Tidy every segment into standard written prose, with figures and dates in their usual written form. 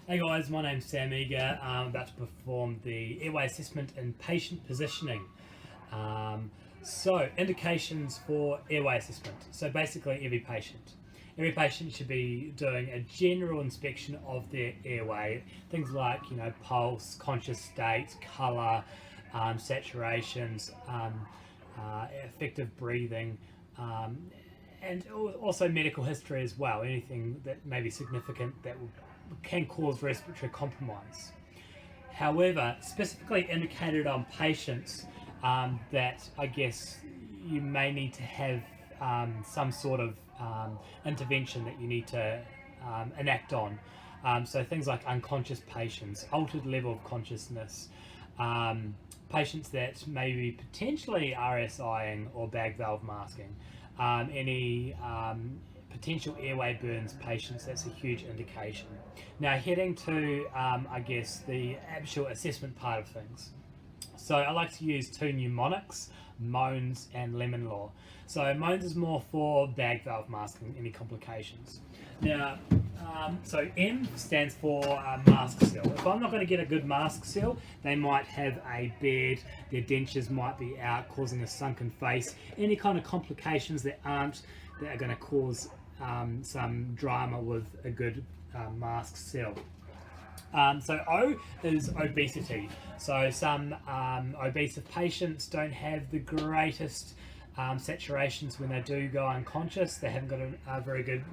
Hey guys, my name's Sam Eager. I'm about to perform the airway assessment in patient positioning. Indications for airway assessment. So basically every patient should be doing a general inspection of their airway. Things like, pulse, conscious state, colour, saturations, effective breathing, and also medical history as well. Anything that may be significant that can cause respiratory compromise. However, specifically indicated on patients that I guess you may need to have some sort of intervention that you need to enact on. So things like unconscious patients, altered level of consciousness, patients that may be potentially RSIing or bag valve masking, any potential airway burns patients, that's a huge indication. Now heading to, I guess, the actual assessment part of things. So I like to use two mnemonics, moans and lemon law. So moans is more for bag valve masking, any complications. Now, so M stands for mask seal. If I'm not going to get a good mask seal, they might have a bed, their dentures might be out, causing a sunken face, any kind of complications that are going to cause some drama with a good mask seal. So O is obesity. So some obese patients don't have the greatest saturations when they do go unconscious. They haven't got a very good,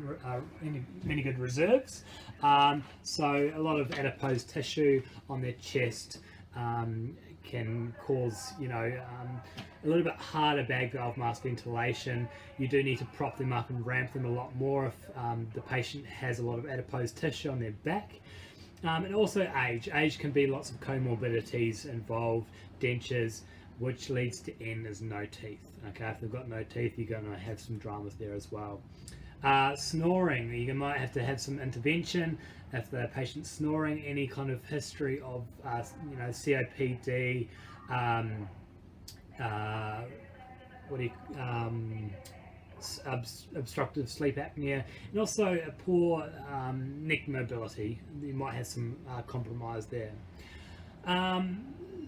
many good reserves. So a lot of adipose tissue on their chest can cause, a little bit harder bag valve mask ventilation. You do need to prop them up and ramp them a lot more if the patient has a lot of adipose tissue on their back. And also age. Age can be lots of comorbidities involved, dentures, which leads to N is no teeth. Okay, if they've got no teeth, you're going to have some dramas there as well. Snoring, you might have to have some intervention if the patient's snoring. Any kind of history of COPD, obstructive sleep apnea, and also a poor neck mobility. You might have some compromise there.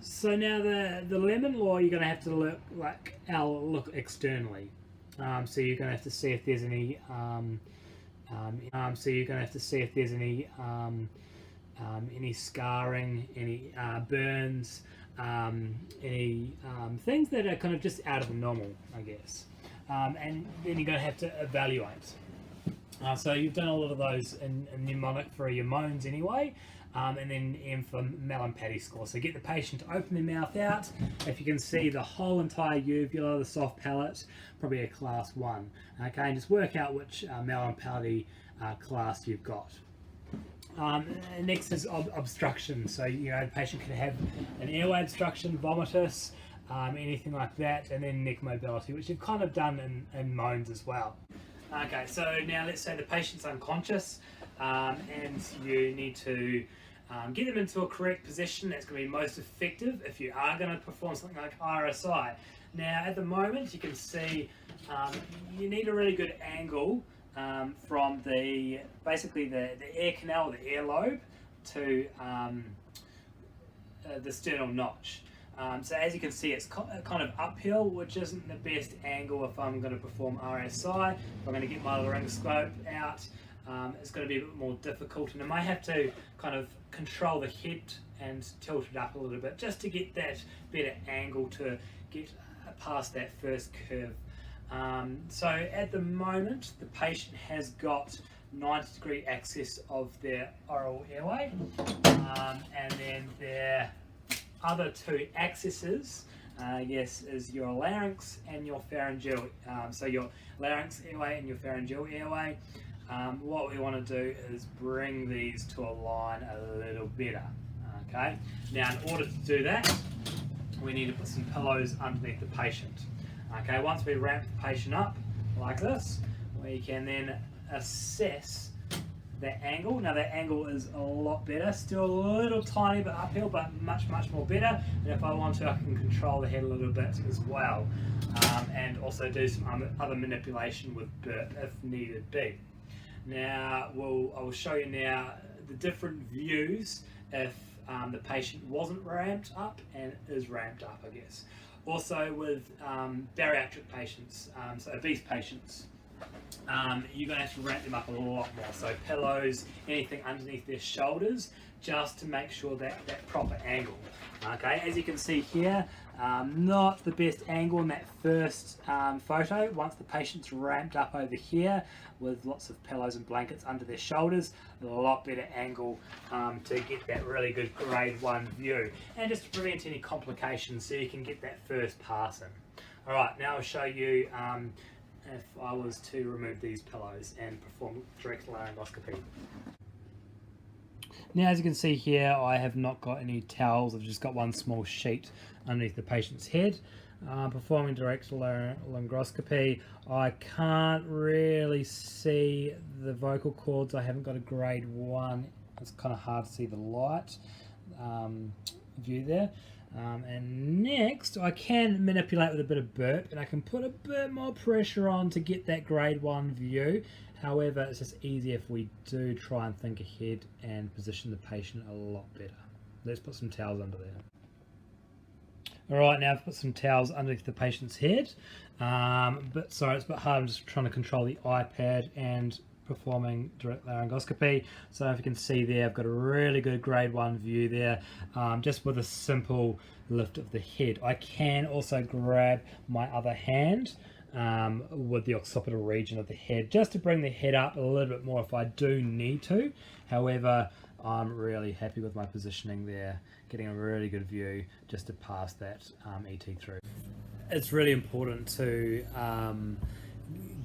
So now the lemon law, you're going to have to look externally. So you're going to have to see if there's any. Any scarring, any burns, any things that are kind of just out of the normal, I guess. And then you're going to have to evaluate. So you've done a lot of those in mnemonic for your moans anyway, and then M for Mallampati score. So get the patient to open their mouth out. If you can see the whole entire uvula, the soft palate, probably a class 1. Okay, and just work out which Mallampati class you've got. Next is obstruction. So the patient can have an airway obstruction, vomitus, anything like that, and then neck mobility, which you've kind of done in moans as well. Okay, so now let's say the patient's unconscious, and you need to get them into a correct position that's going to be most effective if you are going to perform something like RSI. Now at the moment you can see you need a really good angle from basically the air canal, the earlobe, to the sternal notch. So as you can see, it's kind of uphill, which isn't the best angle if I'm going to perform RSI. If I'm going to get my laryngoscope out, it's going to be a bit more difficult, and I might have to kind of control the head and tilt it up a little bit just to get that better angle to get past that first curve. So at the moment, the patient has got 90-degree access of their oral airway, and then their other two accesses, is your larynx and your pharyngeal. So your larynx airway and your pharyngeal airway. What we want to do is bring these to align a little better. Okay. Now, in order to do that, we need to put some pillows underneath the patient. Okay. Once we ramp the patient up like this, we can then assess that angle. Now that angle is a lot better, still a little tiny bit uphill, but much more better. And if I want to, I can control the head a little bit as well, and also do some other manipulation with burp if needed be. Now I will show you now the different views if the patient wasn't ramped up and is ramped up, I guess. Also with bariatric patients, so obese patients, you're going to have to ramp them up a lot more. So pillows, anything underneath their shoulders, just to make sure that proper angle. Okay, as you can see here, not the best angle in that first photo. Once the patient's ramped up over here with lots of pillows and blankets under their shoulders, a lot better angle to get that really good grade 1 view, and just to prevent any complications so you can get that first pass in. Alright, now I'll show you if I was to remove these pillows and perform direct laryngoscopy. Now, as you can see here, I have not got any towels. I've just got one small sheet underneath the patient's head. Performing direct laryngoscopy, I can't really see the vocal cords. I haven't got a grade 1. It's kind of hard to see the light view there. And next, I can manipulate with a bit of burp, and I can put a bit more pressure on to get that grade 1 view. However, it's just easier if we do try and think ahead and position the patient a lot better. Let's put some towels under there. Alright, now I've put some towels underneath the patient's head. But sorry, it's a bit hard. I'm just trying to control the iPad and performing direct laryngoscopy. So if you can see there, I've got a really good grade 1 view there, just with a simple lift of the head. I can also grab my other hand with the occipital region of the head, just to bring the head up a little bit more if I do need to. However, I'm really happy with my positioning there, getting a really good view just to pass that ET through. It's really important to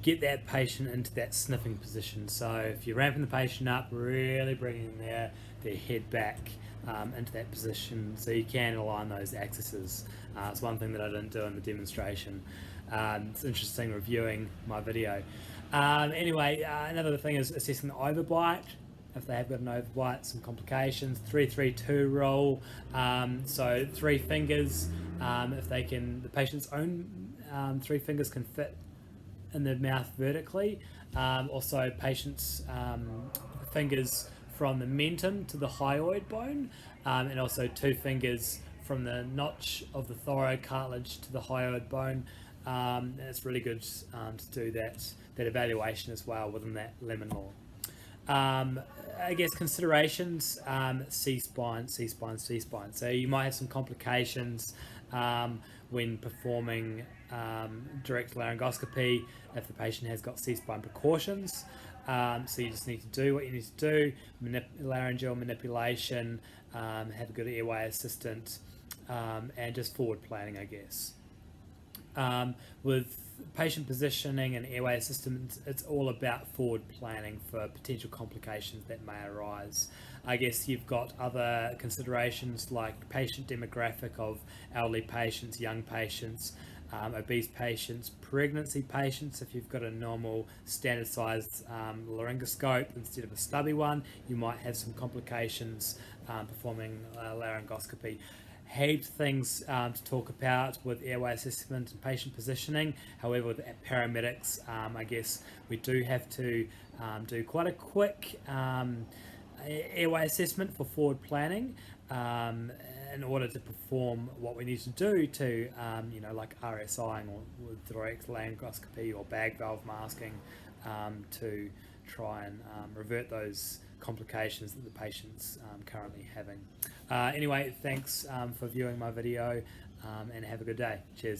get that patient into that sniffing position. So if you're ramping the patient up, really bringing their head back into that position so you can align those axes. It's one thing that I didn't do in the demonstration. It's interesting reviewing my video. Anyway, another thing is assessing the overbite. If they have got an overbite, some complications. 3-3-2 rule. So 3 fingers. If they can, the patient's own 3 fingers can fit in the mouth vertically. Also, patient's fingers from the mentum to the hyoid bone, and also 2 fingers from the notch of the thyroid cartilage to the hyoid bone. And it's really good to do that evaluation as well within that lemon law. I guess considerations, C-spine, C-spine, C-spine. So you might have some complications when performing direct laryngoscopy if the patient has got C-spine precautions. So you just need to do what you need to do, laryngeal manipulation, have a good airway assistant, and just forward planning, I guess. With patient positioning and airway assistance, it's all about forward planning for potential complications that may arise. I guess you've got other considerations like patient demographic of elderly patients, young patients, obese patients, pregnancy patients. If you've got a normal standard sized laryngoscope instead of a stubby one, you might have some complications performing laryngoscopy. Heaps things to talk about with airway assessment and patient positioning. However, with paramedics, I guess we do have to do quite a quick airway assessment for forward planning in order to perform what we need to do to, like RSIing or with direct laryngoscopy or bag valve masking to try and revert those complications that the patient's currently having. Anyway, thanks for viewing my video and have a good day. Cheers.